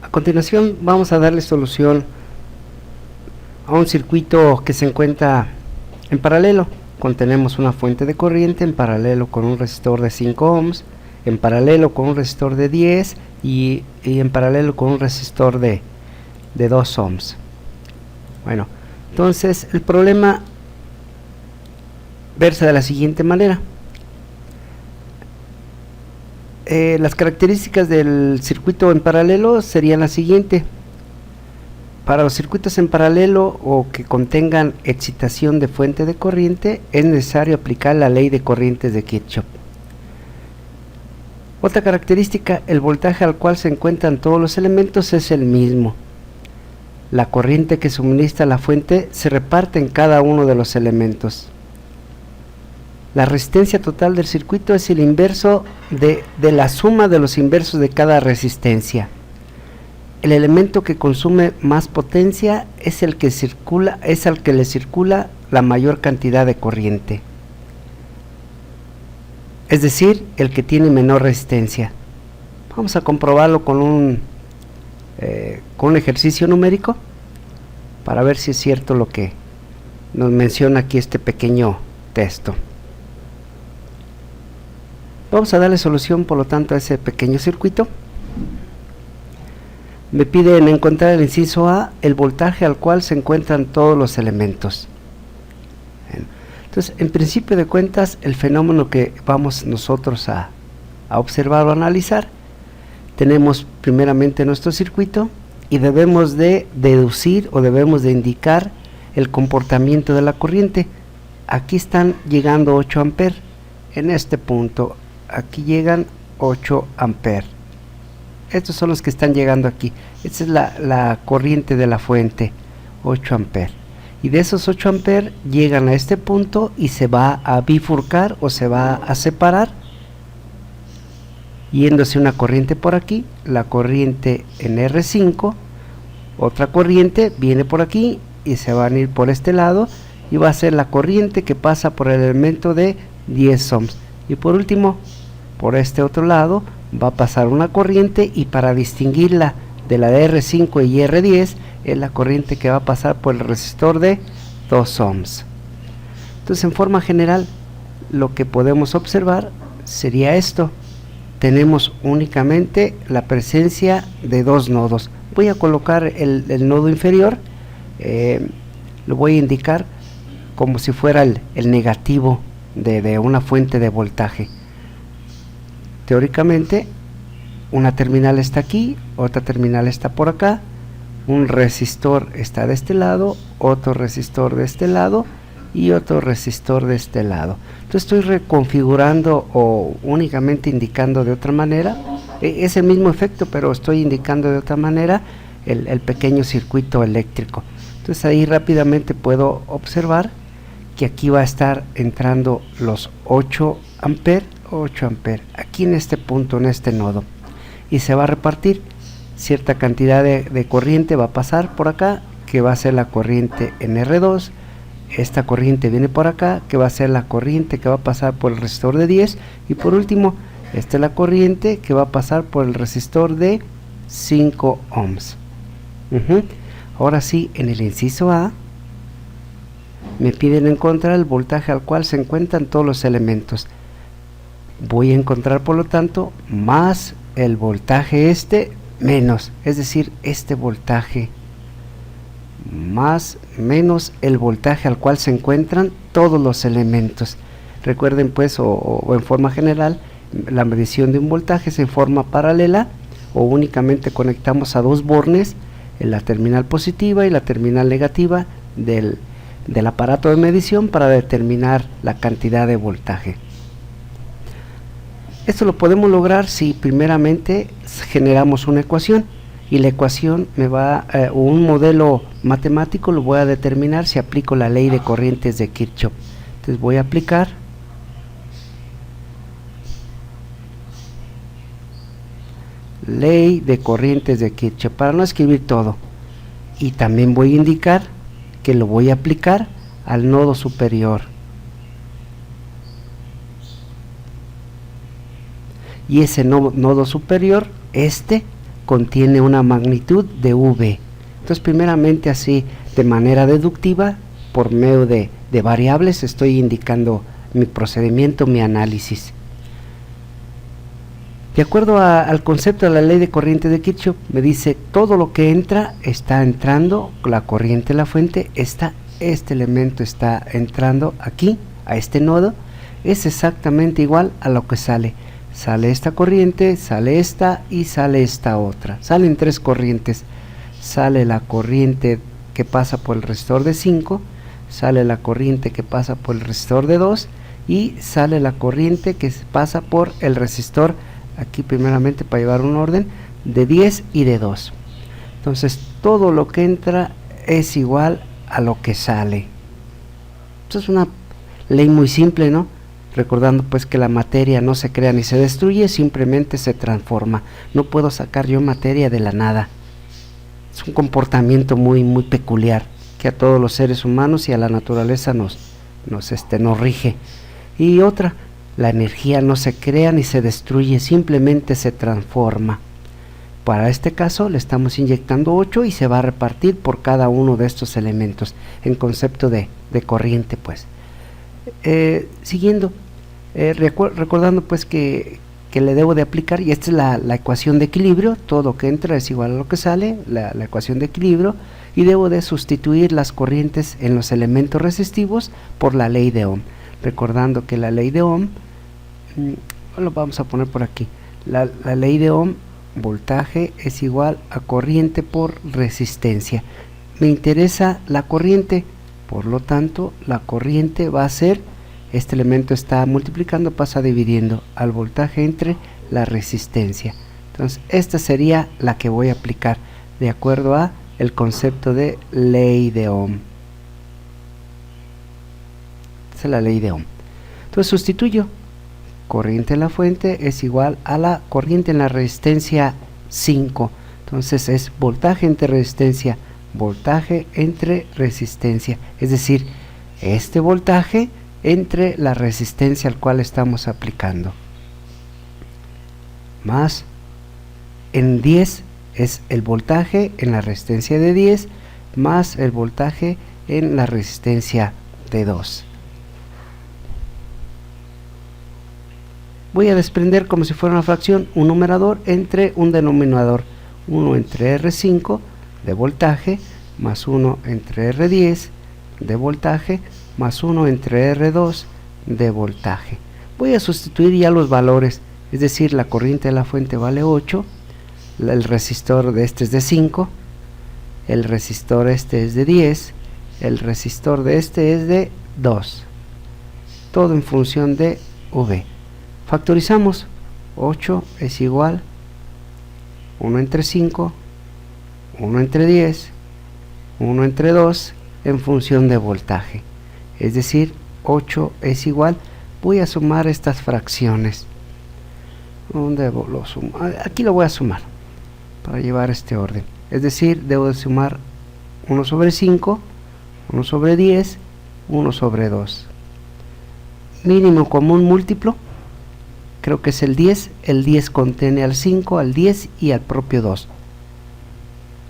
A continuación vamos a darle solución a un circuito que se encuentra en paralelo. Contenemos una fuente de corriente en paralelo con un resistor de 5 ohms, en paralelo con un resistor de 10 y en paralelo con un resistor de 2 ohms. Bueno, entonces el problema versa de la siguiente manera. Las características del circuito en paralelo serían las siguientes. Para los circuitos en paralelo o que contengan excitación de fuente de corriente, es necesario aplicar la ley de corrientes de Kirchhoff. Otra característica, el voltaje al cual se encuentran todos los elementos es el mismo. La corriente que suministra la fuente se reparte en cada uno de los elementos. La resistencia total del circuito es el inverso de la suma de los inversos de cada resistencia. El elemento que consume más potencia es el que al que le circula la mayor cantidad de corriente, es decir, el que tiene menor resistencia. Vamos a comprobarlo con un ejercicio numérico para ver si es cierto lo que nos menciona aquí este pequeño texto. Vamos a darle solución, por lo tanto, a ese pequeño circuito. Me piden encontrar el inciso A, el voltaje al cual se encuentran todos los elementos. Entonces, en principio de cuentas, el fenómeno que vamos nosotros a observar o analizar, tenemos primeramente nuestro circuito y debemos de deducir o debemos de indicar el comportamiento de la corriente. Aquí están llegando 8 amperes en este punto. Aquí llegan 8 amperes. Estos son los que están llegando aquí. Esta es la corriente de la fuente, 8 amperes. Y de esos 8 amperes llegan a este punto y se va a bifurcar o se va a separar, yéndose una corriente por aquí, la corriente en R5, otra corriente viene por aquí y se van a ir por este lado y va a ser la corriente que pasa por el elemento de 10 ohms. Y por último, por este otro lado va a pasar una corriente, y para distinguirla de la de R5 y R10 es la corriente que va a pasar por el resistor de 2 ohms. Entonces, en forma general, lo que podemos observar sería esto. Tenemos únicamente la presencia de dos nodos. Voy a colocar el nodo inferior, lo voy a indicar como si fuera el negativo de una fuente de voltaje. Teóricamente, una terminal está aquí, otra terminal está por acá, un resistor está de este lado, otro resistor de este lado y otro resistor de este lado. Entonces estoy reconfigurando o únicamente indicando de otra manera, es el mismo efecto, pero estoy indicando de otra manera el pequeño circuito eléctrico. Entonces ahí rápidamente puedo observar que aquí va a estar entrando los 8 amperes aquí en este punto, en este nodo, y se va a repartir cierta cantidad de corriente, va a pasar por acá, que va a ser la corriente en R2, esta corriente viene por acá, que va a ser la corriente que va a pasar por el resistor de 10, y por último, esta es la corriente que va a pasar por el resistor de 5 ohms. Ahora sí, en el inciso A, me piden encontrar el voltaje al cual se encuentran todos los elementos. Voy a encontrar, por lo tanto, más el voltaje menos, es decir, este voltaje menos el voltaje al cual se encuentran todos los elementos. Recuerden pues, o en forma general, la medición de un voltaje es en forma paralela o únicamente conectamos a dos bornes, en la terminal positiva y la terminal negativa del aparato de medición para determinar la cantidad de voltaje. Esto lo podemos lograr si primeramente generamos una ecuación, y la ecuación o un modelo matemático lo voy a determinar si aplico la ley de corrientes de Kirchhoff. Entonces voy a aplicar ley de corrientes de Kirchhoff para no escribir todo, y también voy a indicar que lo voy a aplicar al nodo superior. Y ese nodo superior, contiene una magnitud de V. Entonces primeramente así de manera deductiva, por medio de variables, estoy indicando mi procedimiento, mi análisis. De acuerdo al concepto de la ley de corriente de Kirchhoff, me dice todo lo que entra está entrando, la corriente, la fuente, este elemento está entrando aquí, a este nodo, es exactamente igual a lo que sale. Sale esta corriente, sale esta y sale esta otra. Salen tres corrientes. Sale la corriente que pasa por el resistor de 5, sale la corriente que pasa por el resistor de 2 y sale la corriente que pasa por el resistor, aquí primeramente para llevar un orden, de 10 y de 2. Entonces todo lo que entra es igual a lo que sale. Esto es una ley muy simple, ¿no? Recordando pues que la materia no se crea ni se destruye, simplemente se transforma. No puedo sacar yo materia de la nada. Es un comportamiento muy peculiar que a todos los seres humanos y a la naturaleza nos rige. Y otra, la energía no se crea ni se destruye, simplemente se transforma. Para este caso le estamos inyectando 8 y se va a repartir por cada uno de estos elementos en concepto de corriente, pues. Siguiendo, recordando pues que le debo de aplicar, y esta es la ecuación de equilibrio, todo lo que entra es igual a lo que sale, la ecuación de equilibrio, y debo de sustituir las corrientes en los elementos resistivos por la ley de Ohm. Recordando que la ley de Ohm, lo vamos a poner por aquí, la ley de Ohm, voltaje es igual a corriente por resistencia. Me interesa la corriente, por lo tanto la corriente va a ser, este elemento está multiplicando, pasa dividiendo al voltaje entre la resistencia. Entonces esta sería la que voy a aplicar de acuerdo a el concepto de ley de Ohm. Esa es la ley de Ohm. Entonces sustituyo, corriente en la fuente es igual a la corriente en la resistencia 5. Entonces es voltaje entre resistencia, voltaje entre resistencia, es decir, este voltaje entre la resistencia al cual estamos aplicando, más en 10 es el voltaje en la resistencia de 10 más el voltaje en la resistencia de 2. Voy a desprender como si fuera una fracción un numerador entre un denominador, 1 entre R5 de voltaje más 1 entre R10 de voltaje más 1 entre R2 de voltaje. Voy a sustituir ya los valores, es decir, la corriente de la fuente vale 8, el resistor de este es de 5, el resistor este es de 10, el resistor de este es de 2, todo en función de V. Factorizamos, 8 es igual 1 entre 5, 1 entre 10, 1 entre 2 en función de voltaje. Es decir, 8 es igual, voy a sumar estas fracciones. ¿Dónde lo sumo? Aquí lo voy a sumar para llevar este orden. Es decir, debo de sumar 1 sobre 5, 1 sobre 10, 1 sobre 2. Mínimo común múltiplo, creo que es el 10. El 10 contiene al 5, al 10 y al propio 2.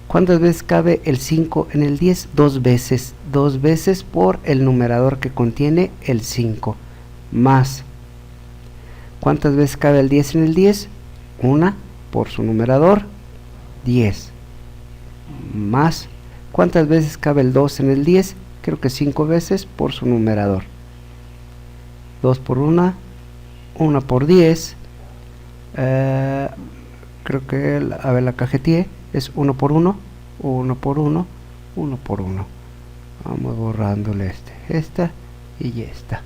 ¿Cuántas veces cabe el 5 en el 10? 2 veces. 2 veces por el numerador que contiene el 5. Más. ¿Cuántas veces cabe el 10 en el 10? 1 por su numerador, 10. Más. ¿Cuántas veces cabe el 2 en el 10? Creo que 5 veces por su numerador. 2 por 1, 1 por 10. Creo que, a ver, la cajeteé. Es 1 por 1, 1 por 1, 1 por 1. Vamos borrándole esta y esta.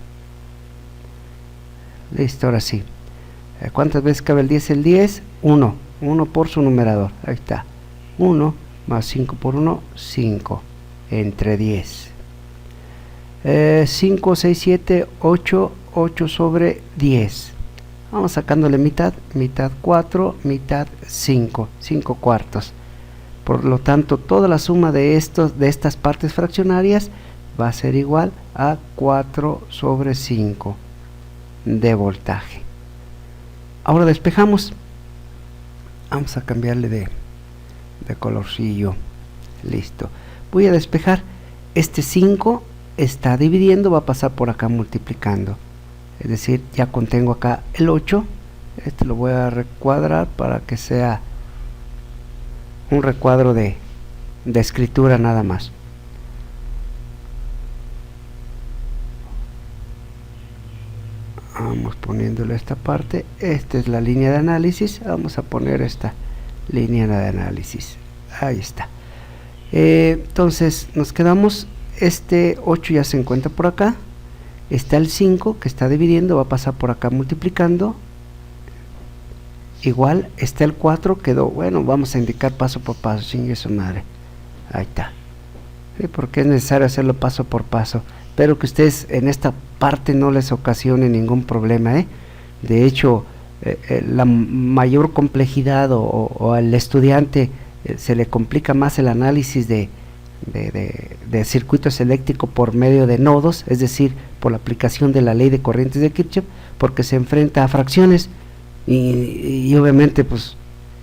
Listo, ahora sí. ¿Cuántas veces cabe el 10? El 10, 1. 1 por su numerador. Ahí está. 1 más 5 por 1, 5. Entre 10. 5, 6, 7, 8. 8 sobre 10. Vamos sacándole mitad, mitad 4, mitad 5, 5 cuartos. Por lo tanto, toda la suma de estas partes fraccionarias va a ser igual a 4 sobre 5 de voltaje. Ahora despejamos. Vamos a cambiarle de colorcillo. Listo. Voy a despejar. Este 5 está dividiendo, va a pasar por acá multiplicando. Es decir, ya contengo acá el 8. Este lo voy a recuadrar para que sea un recuadro de escritura nada más. Vamos poniéndole esta parte. Esta es la línea de análisis. Vamos a poner esta línea de análisis. Ahí está. Entonces nos quedamos. Este 8 ya se encuentra por acá. Está el 5 que está dividiendo, va a pasar por acá multiplicando. Igual está el 4, quedó. Bueno, vamos a indicar paso por paso. Chingue su madre. Ahí está. Sí, porque es necesario hacerlo paso por paso. Espero que ustedes en esta parte no les ocasione ningún problema, ¿eh? De hecho, la mayor complejidad o al estudiante se le complica más el análisis de circuitos eléctricos por medio de nodos, es decir, por la aplicación de la ley de corrientes de Kirchhoff, porque se enfrenta a fracciones y obviamente pues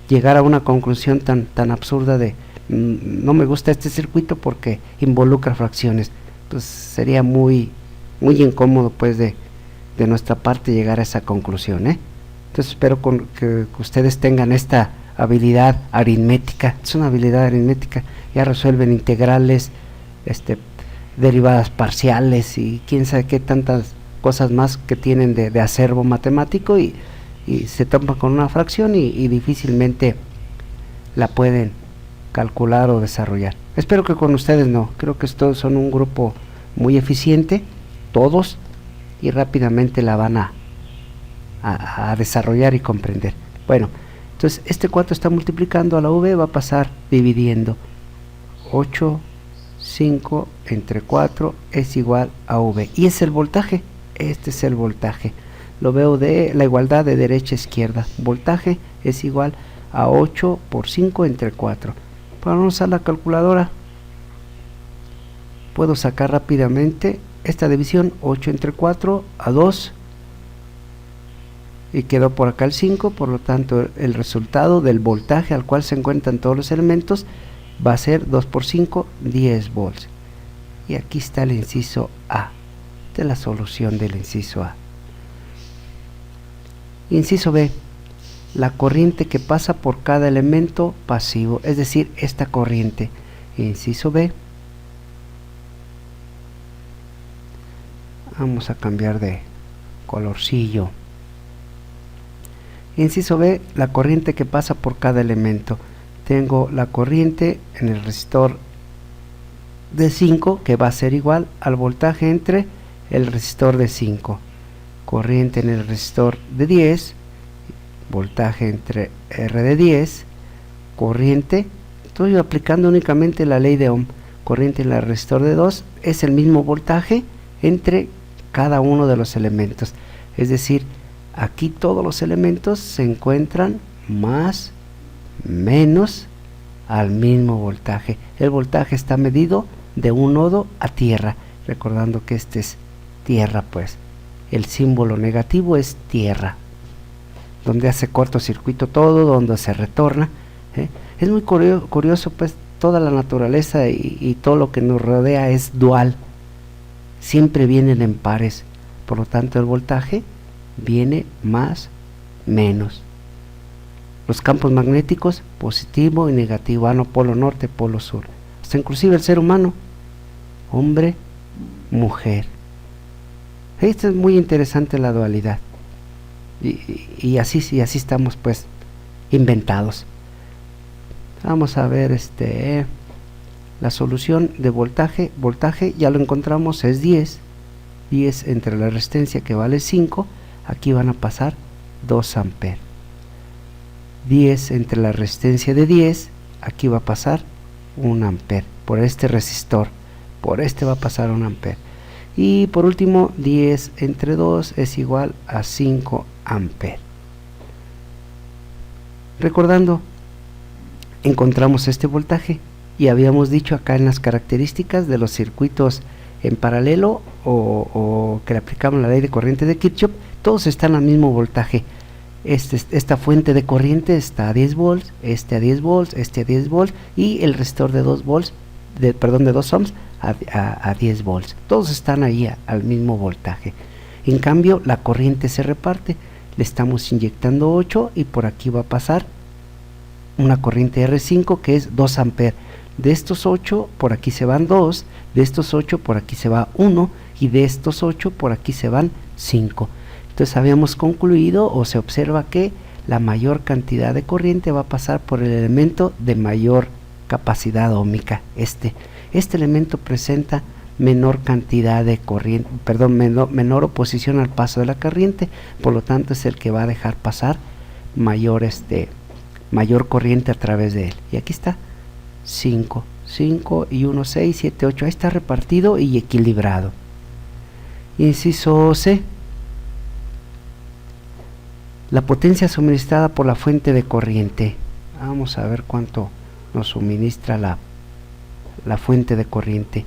llegar a una conclusión tan absurda de no me gusta este circuito porque involucra fracciones, pues sería muy incómodo pues de nuestra parte llegar a esa conclusión, ¿eh? Entonces espero que ustedes tengan esta habilidad aritmética. Es una habilidad aritmética, ya resuelven integrales, derivadas parciales y quién sabe qué tantas cosas más que tienen de acervo matemático, y se topan con una fracción y difícilmente la pueden calcular o desarrollar. Espero que con ustedes no, creo que todos son un grupo muy eficiente, todos, y rápidamente la van a desarrollar y comprender. Bueno, entonces este 4 está multiplicando a la V, va a pasar dividiendo. 8, 5 entre 4 es igual a V. Y es el voltaje, este es el voltaje. Lo veo de la igualdad de derecha a izquierda. Voltaje es igual a 8 por 5 entre 4. Vamos a la calculadora. Puedo sacar rápidamente esta división. 8 entre 4 a 2. Y quedó por acá el 5, por lo tanto el resultado del voltaje al cual se encuentran todos los elementos va a ser 2 por 5, 10 volts. Y aquí está el inciso A, de la solución del inciso A. Inciso B, la corriente que pasa por cada elemento pasivo, es decir, esta corriente. Inciso B, vamos a cambiar de colorcillo. Inciso B, la corriente que pasa por cada elemento. Tengo la corriente en el resistor de 5 que va a ser igual al voltaje entre el resistor de 5. Corriente en el resistor de 10, voltaje entre R de 10, corriente, estoy aplicando únicamente la ley de Ohm, corriente en el resistor de 2 es el mismo voltaje entre cada uno de los elementos, es decir, aquí todos los elementos se encuentran más menos al mismo voltaje. El voltaje está medido de un nodo a tierra, recordando que este es tierra, pues el símbolo negativo es tierra, donde hace cortocircuito todo, donde se retorna, ¿eh? Es muy curioso, pues toda la naturaleza y todo lo que nos rodea es dual, siempre vienen en pares, por lo tanto el voltaje viene más menos. Los campos magnéticos positivo y negativo, no, polo norte, polo sur, hasta inclusive el ser humano, hombre, mujer. Esto es muy interesante, la dualidad, y así estamos pues inventados. Vamos a ver la solución de voltaje. Voltaje ya lo encontramos, es 10 entre la resistencia que vale 5, aquí van a pasar 2 amperes. 10 entre la resistencia de 10, aquí va a pasar 1 amper, por este resistor, por este va a pasar 1 amper. Y por último, 10 entre 2 es igual a 5 amper. Recordando, encontramos este voltaje y habíamos dicho acá en las características de los circuitos en paralelo o que le aplicamos la ley de corriente de Kirchhoff, todos están al mismo voltaje. esta fuente de corriente está a 10 volts, este a 10 volts, este a 10 volts y el resistor de 2 volts, de 2 ohms a 10 volts. Todos están ahí al mismo voltaje. En cambio, la corriente se reparte. Le estamos inyectando 8 y por aquí va a pasar una corriente R5 que es 2 amperes. De estos 8 por aquí se van 2, de estos 8 por aquí se va 1 y de estos 8 por aquí se van 5. Entonces habíamos concluido o se observa que la mayor cantidad de corriente va a pasar por el elemento de mayor capacidad óhmica. Este elemento presenta menor cantidad de corriente, menor oposición al paso de la corriente, por lo tanto es el que va a dejar pasar mayor corriente a través de él. Y aquí está 5 y 1, 6, 7, 8, ahí está repartido y equilibrado. Inciso C. La potencia suministrada por la fuente de corriente. Vamos a ver cuánto nos suministra la fuente de corriente.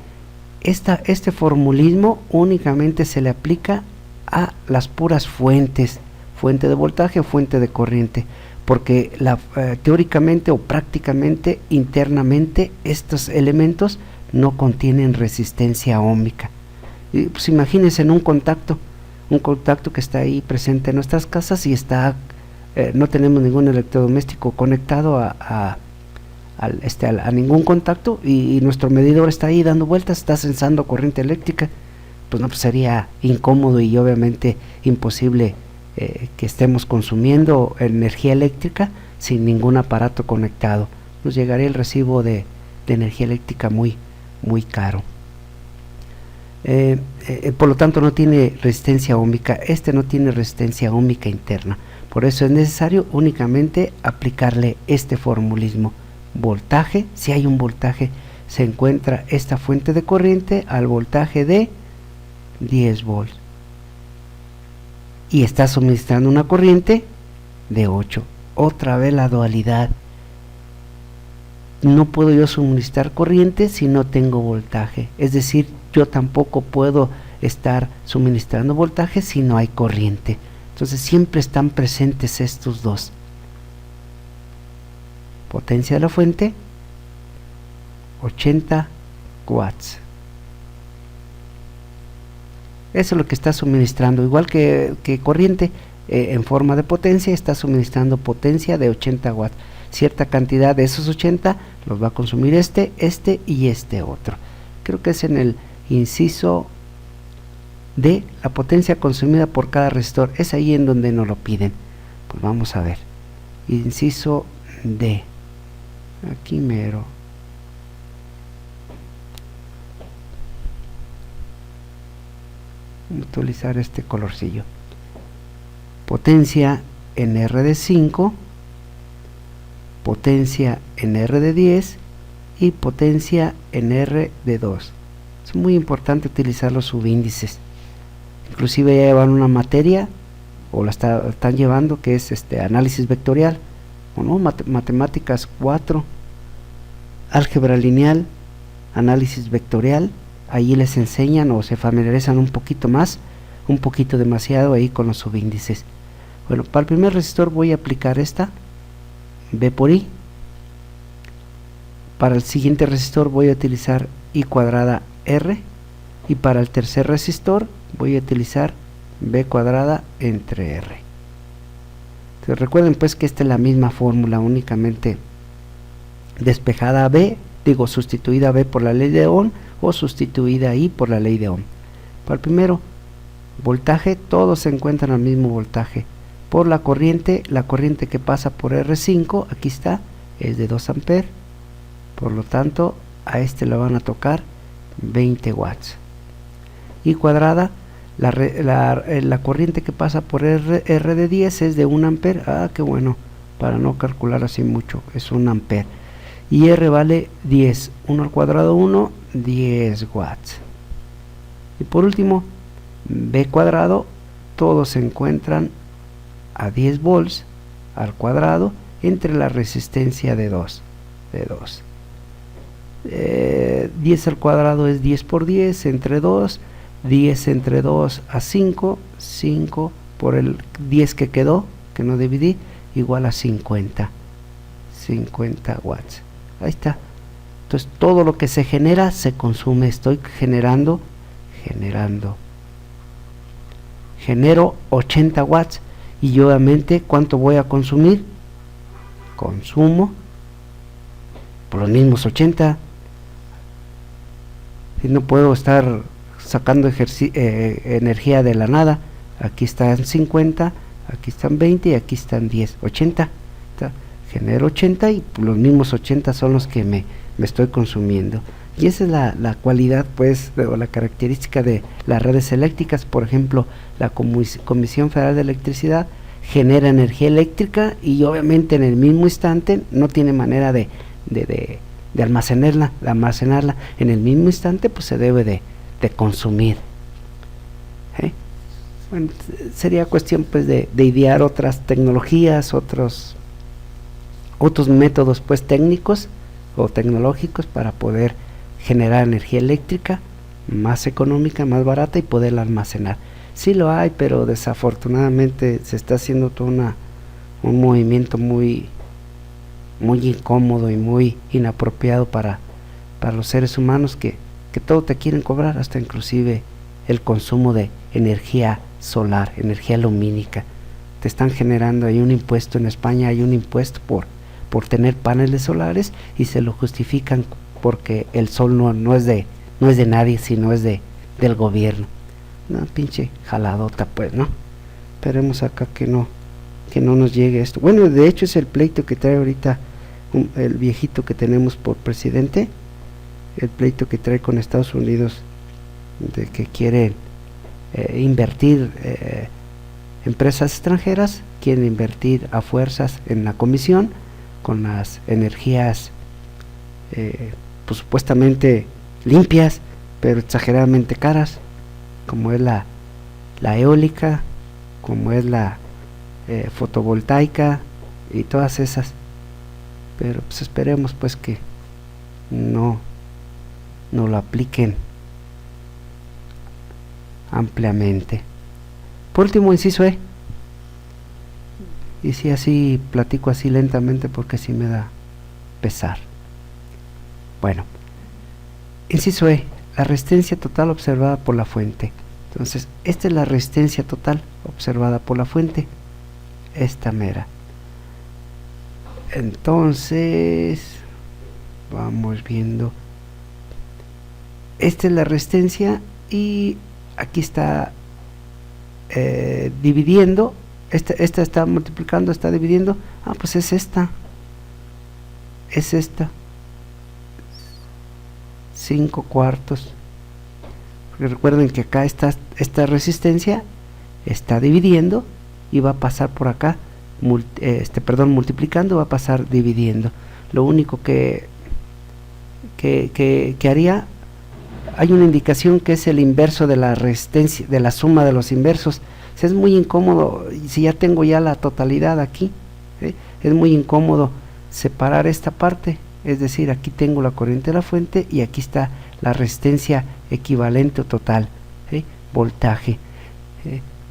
Este formulismo únicamente se le aplica a las puras fuentes, fuente de voltaje o fuente de corriente, porque teóricamente o prácticamente internamente estos elementos no contienen resistencia óhmica. Y pues imagínense en un contacto que está ahí presente en nuestras casas y no tenemos ningún electrodoméstico conectado a ningún contacto y nuestro medidor está ahí dando vueltas, está sensando corriente eléctrica. Pues no, pues sería incómodo y obviamente imposible que estemos consumiendo energía eléctrica sin ningún aparato conectado. Nos llegaría el recibo de energía eléctrica muy caro. Por lo tanto no tiene resistencia óhmica. No tiene resistencia óhmica interna, por eso es necesario únicamente aplicarle este formulismo. Voltaje, si hay un voltaje, se encuentra esta fuente de corriente al voltaje de 10 volts y está suministrando una corriente de 8. Otra vez la dualidad. No puedo yo suministrar corriente si no tengo voltaje, es decir, yo tampoco puedo estar suministrando voltaje si no hay corriente. Entonces siempre están presentes estos dos. Potencia de la fuente 80 watts. Eso es lo que está suministrando, igual que corriente en forma de potencia, está suministrando potencia de 80 watts. Cierta cantidad de esos 80 los va a consumir este y este otro. Creo que es en el inciso D, la potencia consumida por cada resistor. Es ahí en donde nos lo piden. Pues vamos a ver. Inciso D. Aquí mero. Vamos a utilizar este colorcillo. Potencia en R de 5, potencia en R de 10 y potencia en R de 2. Es muy importante utilizar los subíndices. Inclusive ya llevan una materia o la están llevando que es análisis vectorial, o no, matemáticas 4, álgebra lineal, análisis vectorial. Ahí les enseñan o se familiarizan un poquito más, un poquito demasiado ahí con los subíndices. Bueno, para el primer resistor voy a aplicar esta V por I. Para el siguiente resistor voy a utilizar I cuadrada R, y para el tercer resistor voy a utilizar V cuadrada entre R. Entonces recuerden pues que esta es la misma fórmula, únicamente despejada a B, sustituida a B por la ley de Ohm o sustituida a I por la ley de Ohm. Para el primero, voltaje, todos se encuentran al mismo voltaje. Por la corriente que pasa por R5, aquí está, es de 2 amperes, por lo tanto a le van a tocar 20 watts. I cuadrada, la corriente que pasa por R de 10 es de 1 ampere, qué bueno, para no calcular así mucho, es 1 ampere. Y R vale 10, 1 al cuadrado 1, 10 watts. Y por último, B cuadrado, todos se encuentran a 10 volts al cuadrado entre la resistencia de 2. 10 al cuadrado es 10 por 10 entre 2, 10 entre 2 a 5, 5 por el 10 que quedó, que no dividí, igual a 50 watts. Ahí está. Entonces todo lo que se genera se consume. Estoy generando, genero 80 watts, y yo obviamente ¿cuánto voy a consumir? Consumo por los mismos 80. Y no puedo estar sacando energía de la nada. Aquí están 50, aquí están 20 y aquí están 10, 80. Genero 80 y los mismos 80 son los que me estoy consumiendo. Y esa es la cualidad, pues, o la característica de las redes eléctricas. Por ejemplo, la Comisión Federal de Electricidad genera energía eléctrica y obviamente en el mismo instante no tiene manera de almacenarla. En el mismo instante pues se debe de consumir. Bueno, sería cuestión pues de idear otras tecnologías, otros métodos pues técnicos o tecnológicos para poder generar energía eléctrica más económica, más barata y poderla almacenar. Sí lo hay, pero desafortunadamente se está haciendo todo un movimiento muy incómodo y muy inapropiado para los seres humanos, que todo te quieren cobrar, hasta inclusive el consumo de energía solar, energía lumínica. Te están generando ahí un impuesto. En España hay un impuesto por tener paneles solares y se lo justifican porque el sol no es de nadie, sino es del gobierno. Una pinche jaladota pues, ¿no? Esperemos acá que no nos llegue esto. Bueno, de hecho es el pleito que trae ahorita el viejito que tenemos por presidente, el pleito que trae con Estados Unidos, de que quieren invertir, empresas extranjeras quieren invertir a fuerzas en la comisión con las energías pues supuestamente limpias, pero exageradamente caras, como es la eólica, como es la fotovoltaica y todas esas. Pero pues esperemos pues que no lo apliquen ampliamente. Por último, inciso E, y si así platico así lentamente porque si me da pesar. Bueno, inciso E, la resistencia total observada por la fuente. Entonces, esta es la resistencia total observada por la fuente, esta mera. Entonces, vamos viendo. Esta es la resistencia y aquí está dividiendo. Esta está multiplicando, está dividiendo. Pues es esta. 5/4. Recuerden que acá esta resistencia está dividiendo y va a pasar por acá, multiplicando, va a pasar dividiendo. Lo único que haría, hay una indicación que es el inverso de la resistencia, de la suma de los inversos. Es muy incómodo, si ya tengo ya la totalidad aquí, es muy incómodo separar esta parte. Es decir, aquí tengo la corriente de la fuente y aquí está la resistencia equivalente o total, voltaje.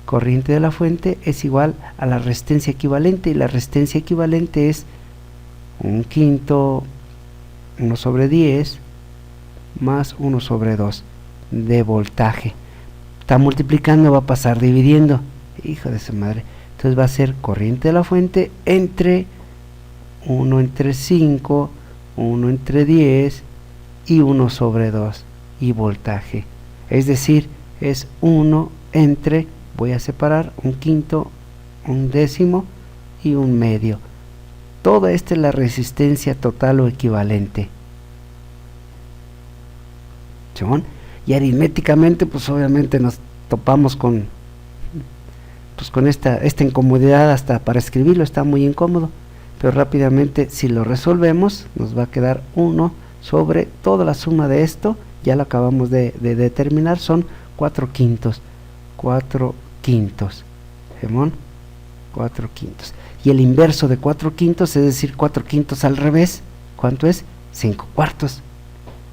Corriente de la fuente es igual a la resistencia equivalente, y la resistencia equivalente es 1/5, 1/10 más 1/2 de voltaje. Está multiplicando, va a pasar dividiendo. Hijo de su madre. Entonces va a ser corriente de la fuente entre 1/5, 1/10 y 1/2 y voltaje. Es decir, es 1 entre, voy a separar, 1/5, 1/10 y 1/2. Toda esta es la resistencia total o equivalente. ¿Sí? Y aritméticamente pues obviamente nos topamos con esta incomodidad. Hasta para escribirlo está muy incómodo, pero rápidamente si lo resolvemos nos va a quedar 1 sobre toda la suma de esto. Ya lo acabamos de determinar, son 4/5. 4/5, ¿Gemón? 4/5. Y el inverso de 4/5, es decir, 4/5 al revés, ¿cuánto es? 5/4.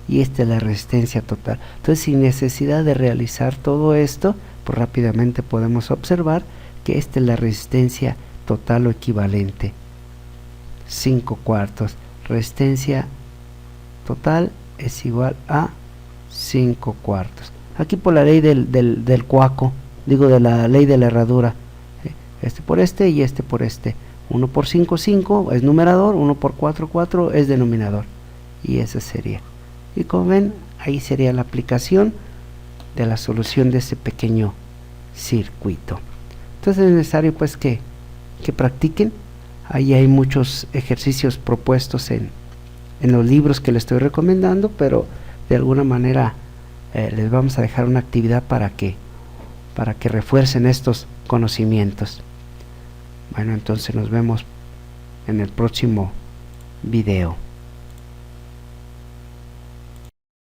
Y esta es la resistencia total. Entonces, sin necesidad de realizar todo esto, pues rápidamente podemos observar que esta es la resistencia total o equivalente. 5/4. Resistencia total es igual a 5/4. Aquí por la ley del cuaco, digo de la ley de la herradura, este por este y este por este. 1 por 5, 5 es numerador, 1 por 4, 4 es denominador. Y ese sería. Y como ven, ahí sería la aplicación de la solución de ese pequeño circuito. Entonces es necesario pues que practiquen. Ahí hay muchos ejercicios propuestos en los libros que les estoy recomendando, pero de alguna manera les vamos a dejar una actividad para que refuercen estos conocimientos. Bueno, entonces nos vemos en el próximo video.